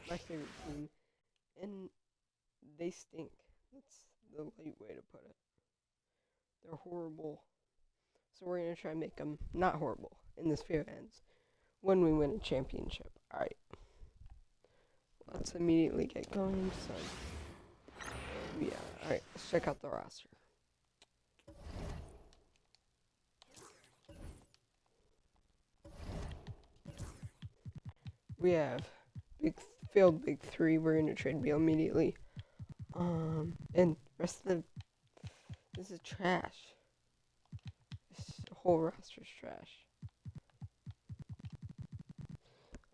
my favorite team, and they stink. That's the light way to put it. They're horrible. So we're gonna try and make them not horrible in this video ends when we win a championship. All right. Let's immediately get going. So yeah. All right. Let's check out the roster. We have failed big three. We're gonna trade Beal immediately. And rest of this is trash. This whole roster's trash.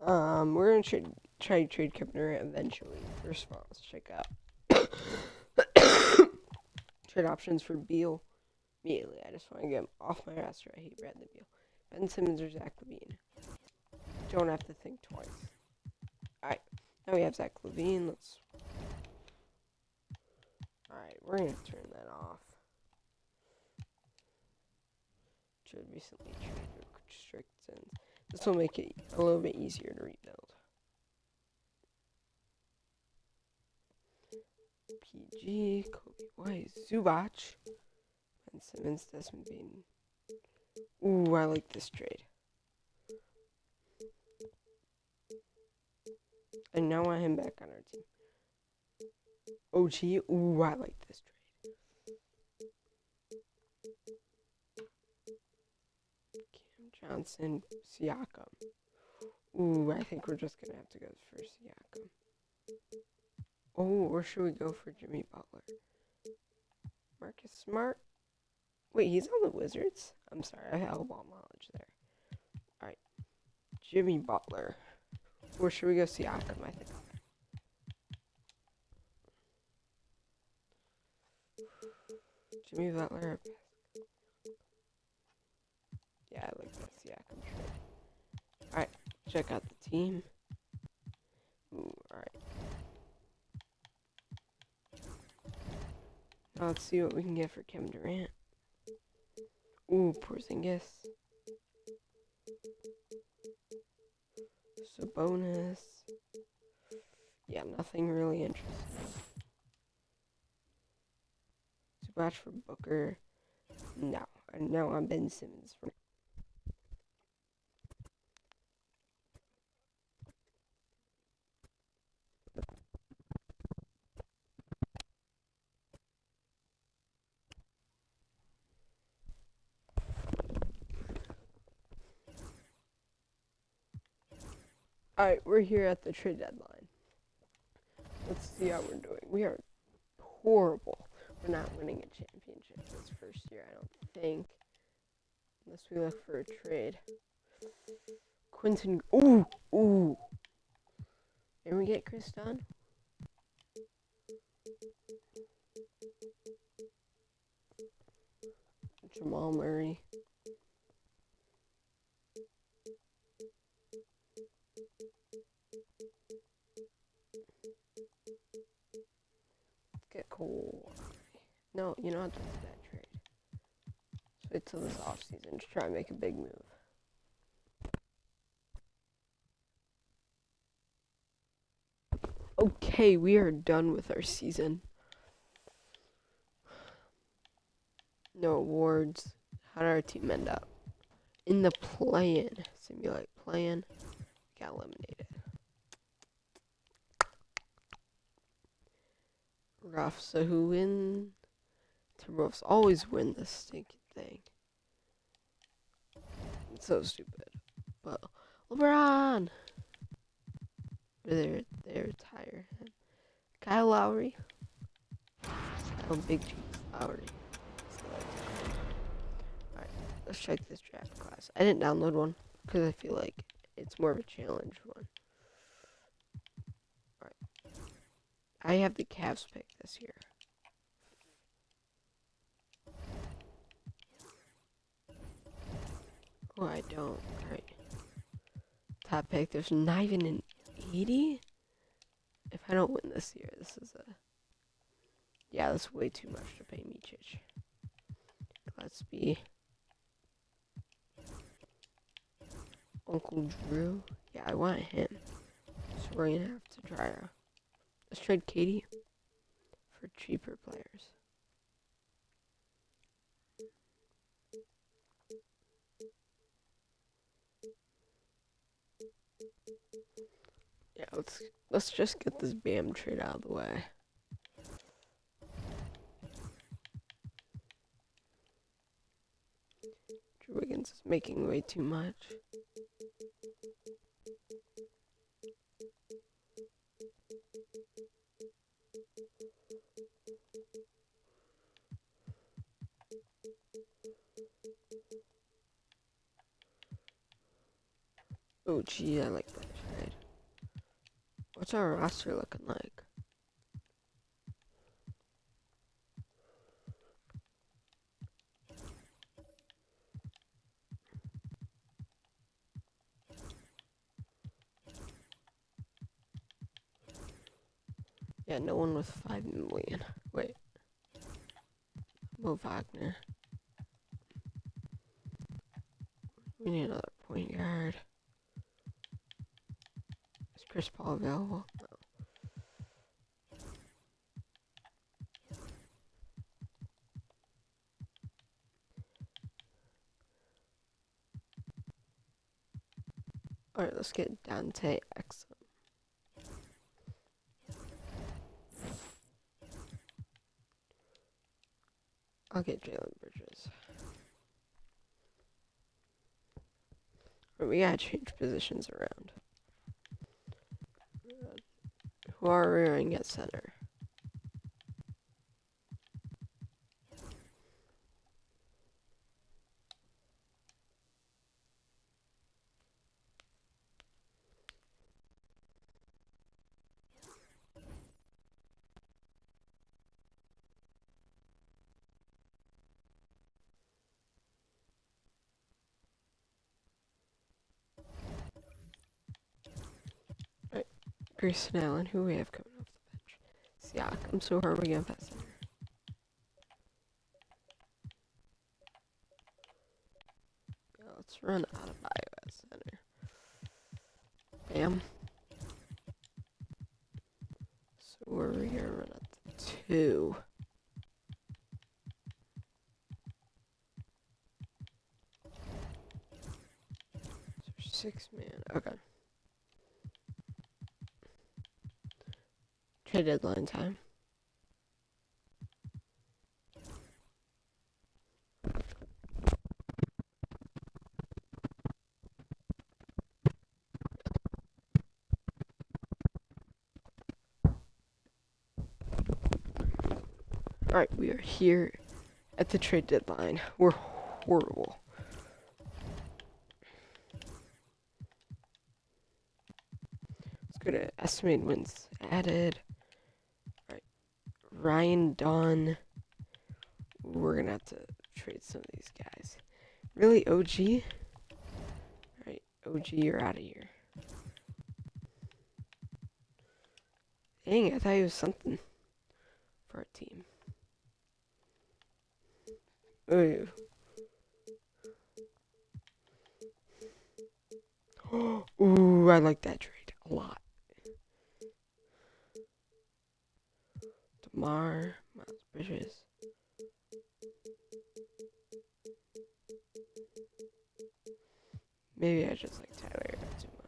We're gonna try to trade Kevin Durant eventually. First of all, let's check out trade options for Beal immediately. I just want to get him off my roster. I hate Bradley Beal, Ben Simmons, or Zach LaVine. Don't have to think twice. Alright, now we have Zach LaVine. Alright, we're gonna turn that off. Should recently trade restrictions. This will make it a little bit easier to rebuild. PG, Kobe White, Zubac, Ben Simmons, Desmond Bain. Ooh, I like this trade. I now want him back on our team. OG, ooh, I like this trade. Cam Johnson, Siakam. Ooh, I think we're just gonna have to go for Siakam. Oh, or should we go for Jimmy Butler? Marcus Smart? Wait, he's on the Wizards? I'm sorry, I have ball knowledge there. Alright. Jimmy Butler. Or should we go Siakam, I think. Jimmy Butler. Yeah, I like that Siakam trade. Alright, check out the team. Ooh, alright. Now let's see what we can get for Kevin Durant. Ooh, Porzingis. Sabonis. Yeah, nothing really interesting. Zubac for Booker. No, now I'm Ben Simmons. Alright, we're here at the trade deadline. Let's see how we're doing. We are horrible. We're not winning a championship this first year, I don't think. Unless we look for a trade. Quentin. Ooh. Can we get Chris Dunn? Jamal Murray. Let's get Cole. No, you know what? That's a bad trade. Let's wait till this offseason to try and make a big move. Okay, we are done with our season. No awards. How did our team end up? In the play-in. Simulate play-in. Got eliminated. Rough. So who win? Timberwolves always win this stinking thing. It's so stupid. But LeBron. They retire him. Kyle Lowry. Oh, Big Cheese Lowry. Alright, let's check this draft class. I didn't download one because I feel like it's more of a challenge one. Alright. I have the Cavs pick this year. Oh, I don't. Alright. Top pick. There's not even an 80? If I don't win this year, this is a... Yeah, that's way too much to pay Micic. Let's be... Uncle Drew. Yeah, I want him. we're gonna have to try. Let's trade Katie for cheaper players. Yeah, let's just get this BAM trade out of the way. Drew Wiggins is making way too much. Oh gee, I like that trade. What's our roster looking like? Yeah, no one with 5 million. Wait. Mo Wagner. We need another point guard. Is Chris Paul available? No. Alright, let's get Dante Exum. I'll get Jalen Bridges. But we gotta change positions around. Who are we going at center? Alright, Grayson Allen, who we have coming off the bench? Siakam, so who are we going at center? Yeah, let's run Adebayo at center. Bam. So where are we gonna run at the 2? So 6 man, okay. Trade deadline time. Alright, we are here at the trade deadline. We're horrible. Let's go to estimated wins added. Alright, Ryan Dunn. We're gonna have to trade some of these guys. Really, OG? Alright, OG, you're out of here. Dang, I thought he was something for our team. Ooh. Ooh, I like that trade a lot. DeMar, Miles Bridges. Maybe I just like Tyler Hero too much.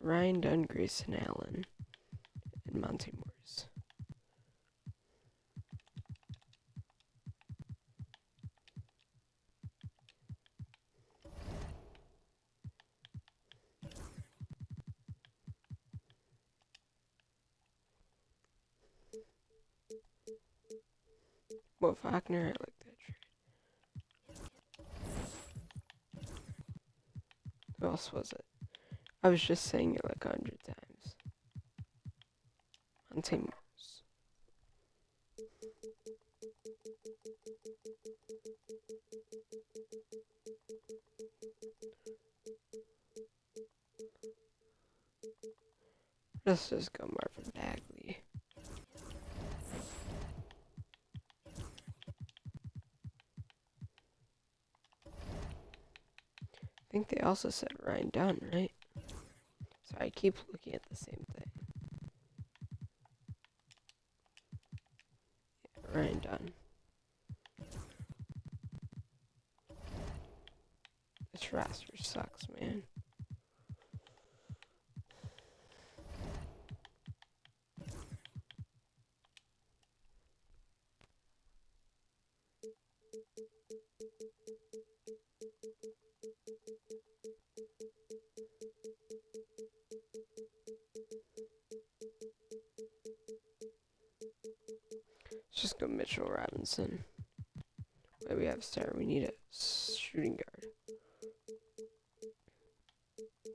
Ryan Dunn, Grayson Allen, and Monte Morris. Well, Wagner, I like that trade. Who else was it? I was just saying it like 100 times. Monte Morris. Let's just go Marvin Bagley. think they also said Ryan Dunn, right? Sorry, I keep looking at the same thing. Yeah, Ryan Dunn. This roster sucks, man. Let's just go Mitchell Robinson. Wait, we have center. We need a shooting guard.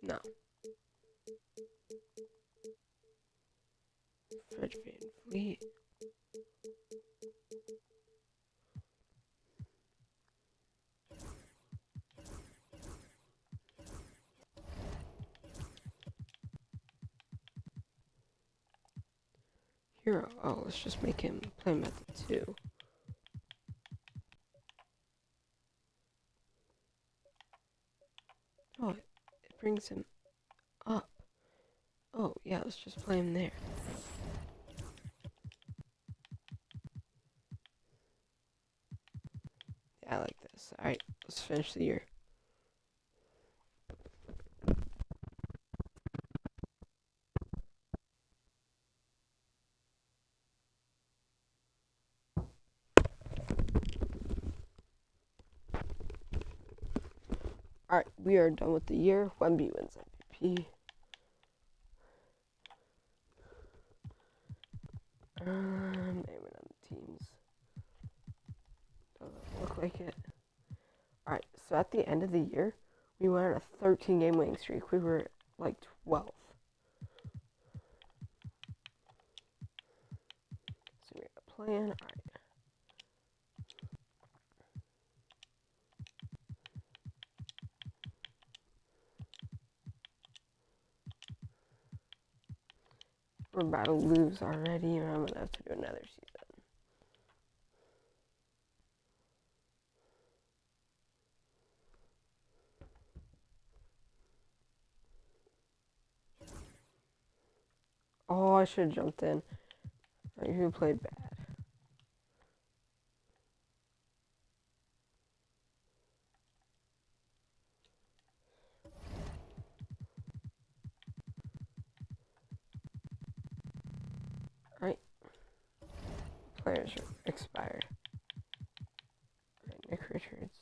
No. Fred Van Vliet. Hero. Oh, let's just make him play method 2. Oh, it brings him up. Oh, yeah, let's just play him there. Yeah, I like this. Alright, let's finish the year. Alright, we are done with the year. Wemby wins MVP. Name it on the teams. Doesn't look like it. Alright, so at the end of the year, we went on a 13-game winning streak. We were like 12th. So we got a plan. Alright. We're about to lose already, and I'm going to have to do another season. Oh, I should have jumped in. Right, who played bad? Right. Players are expired. Right, Nick Richards.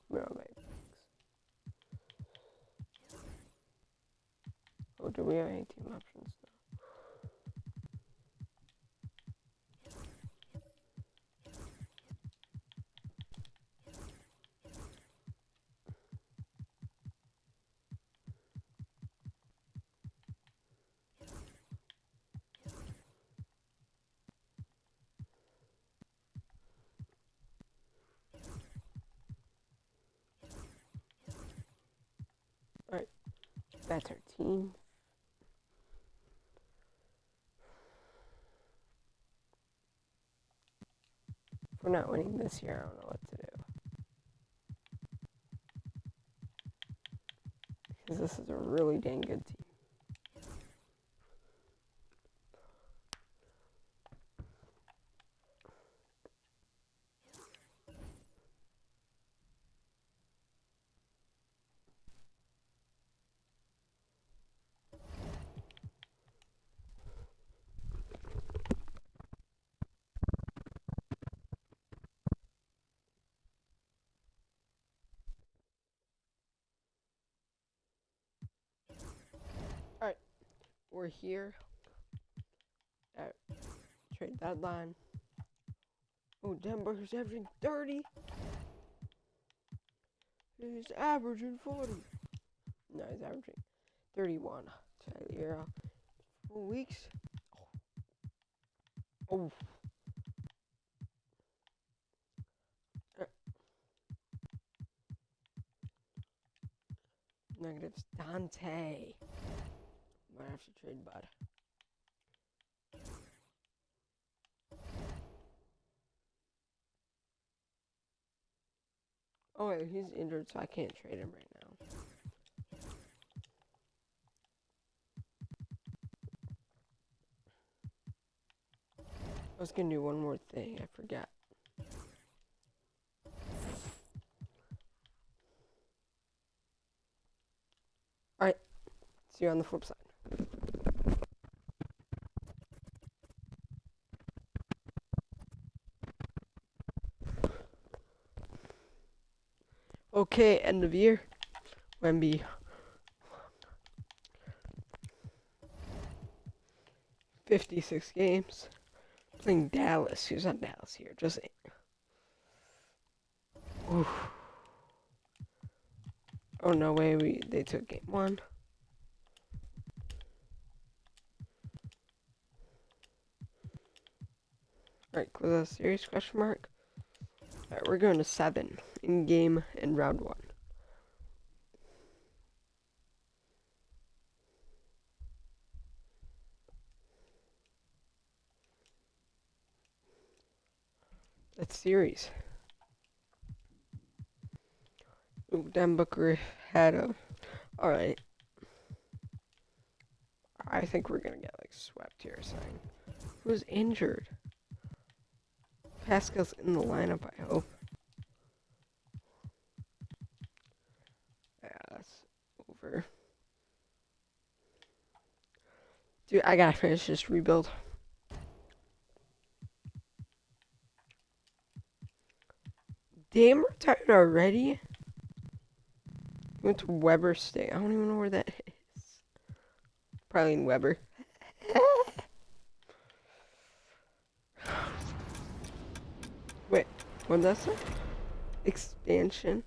We're on my picks. Oh, do we have any team options now? Alright, that's our team. If we're not winning this year, I don't know what to do. Because this is a really dang good team. Alright, we're here at trade deadline. Oh, Denver's averaging 30. He's averaging 40. No, he's averaging 31. Tyler, 4 weeks. Oh. Negatives. Dante. Might have to trade Bud. Oh wait, he's injured, so I can't trade him right now. I was gonna do one more thing, I forgot. Alright, see you on the flip side. Okay, end of year. Wemby. 56 games. Playing Dallas. Who's on Dallas here? Just oof. Oh no way, they took game 1. Alright, close the series, question mark. Alright, we're going to 7 in round 1. That's series. Ooh, Dan Booker had a... Alright. I think we're gonna get, like, swept here, saying. Who's injured? Pascal's in the lineup, I hope. Yeah, that's over. Dude, I gotta finish this rebuild. Damn, retired already? Went to Weber State. I don't even know where that is. Probably in Weber. Wait, what did that say? Expansion.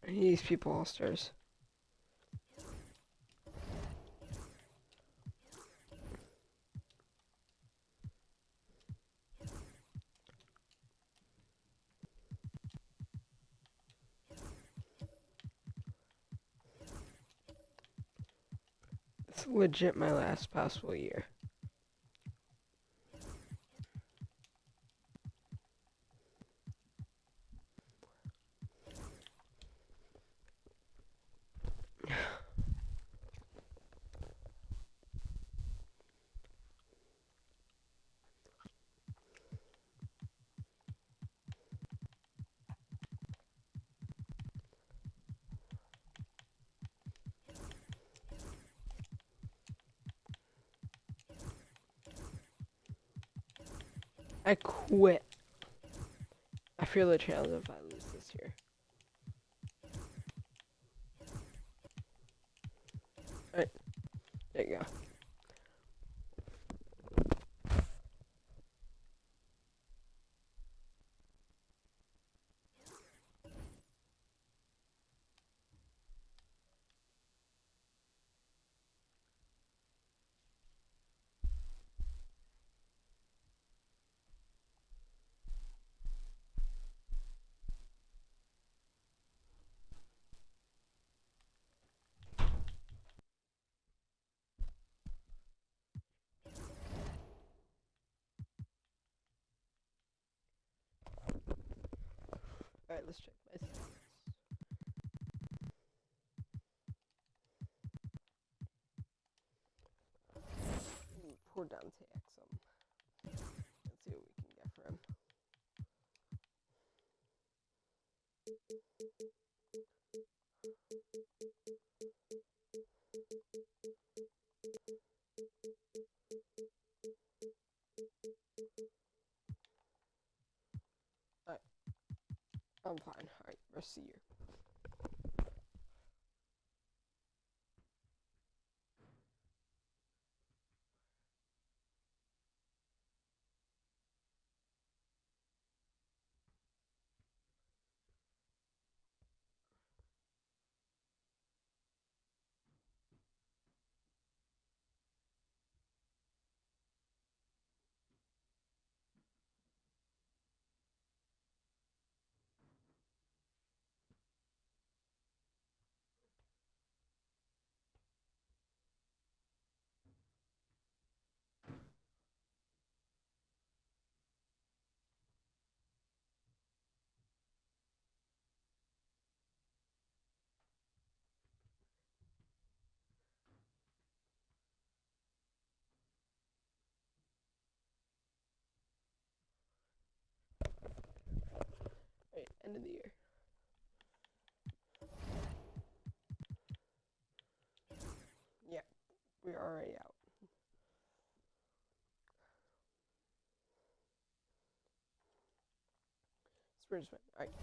I need these people all stars. It's legit my last possible year. I quit. I feel the challenge if I lose this year. Alright, there you go. Alright, let's check my stats. Poor Dante Exum. Let's see what we can get for him. Alright, I'm fine. Alright, rest of the year. End of the year. Yeah, we're already out. Spurs win. Alright.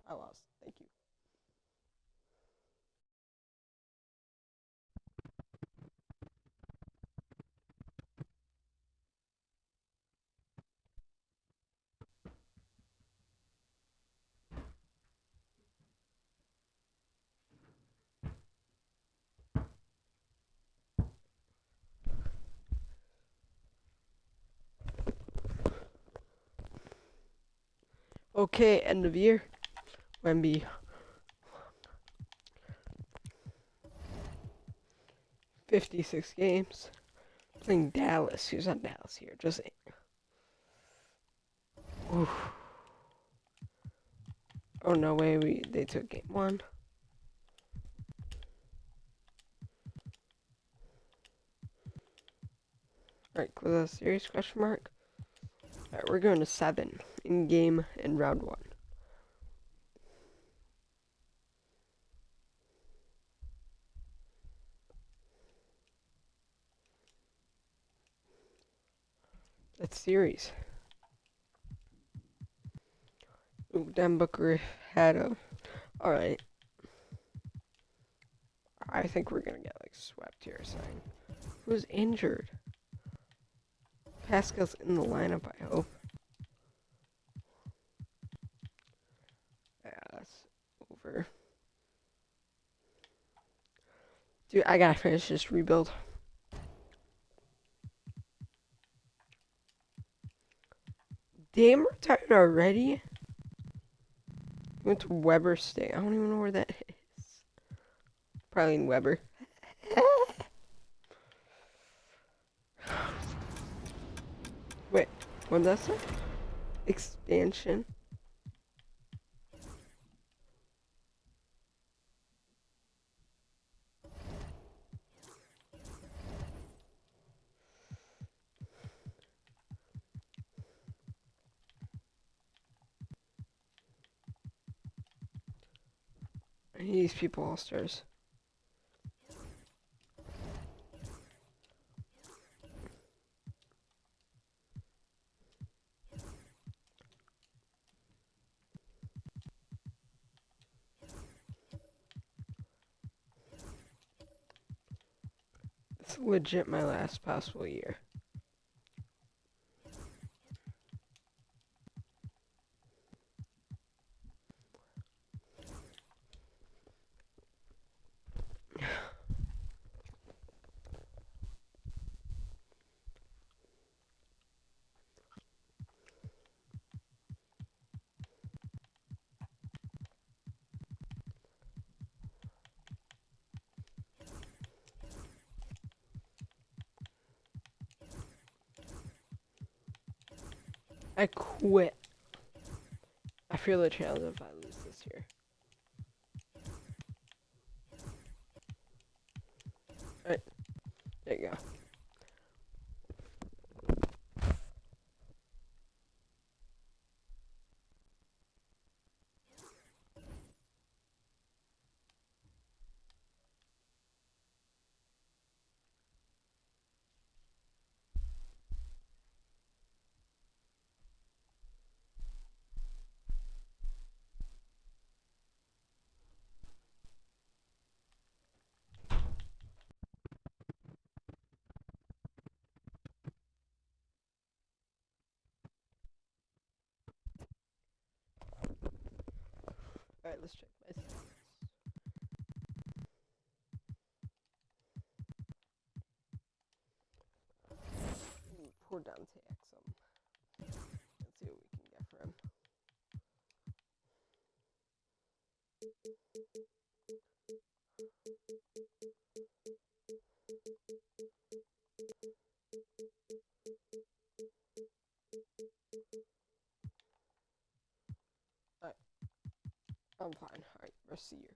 I lost. Thank you. Okay, end of year. Wemby. 56 games. Playing Dallas. Who's on Dallas here? Just. Oof. Oh no way! They took game 1. Alright, close that series? Question mark. Alright, we're going to 7 in round 1. That's series. Ooh, Dan Booker had a. Alright. I think we're gonna get like swept here or something. Who's injured? Pascal's in the lineup, I hope. Yeah, that's over. Dude, I gotta finish this rebuild. Damn, retired already? Went to Weber State. I don't even know where that is. Probably in Weber. Wait, what did that say? Expansion. These people all stars. It's legit my last possible year. I quit. I feel the challenge if I lose this year. Alright, there you go. Alright, let's check my stats. Poor Dante Exum. Let's see what we can get for him. Alright, I'm fine. Alright, rest of the year.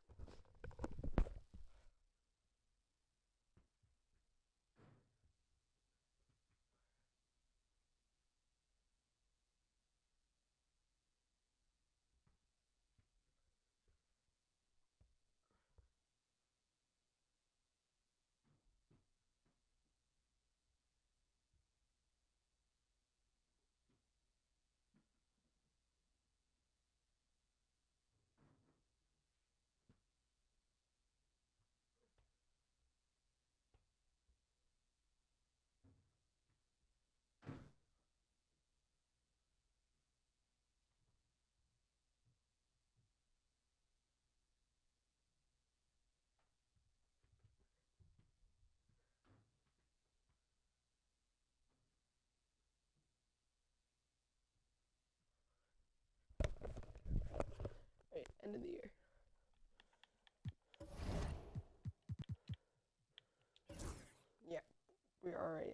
End of the year. Yeah, we're already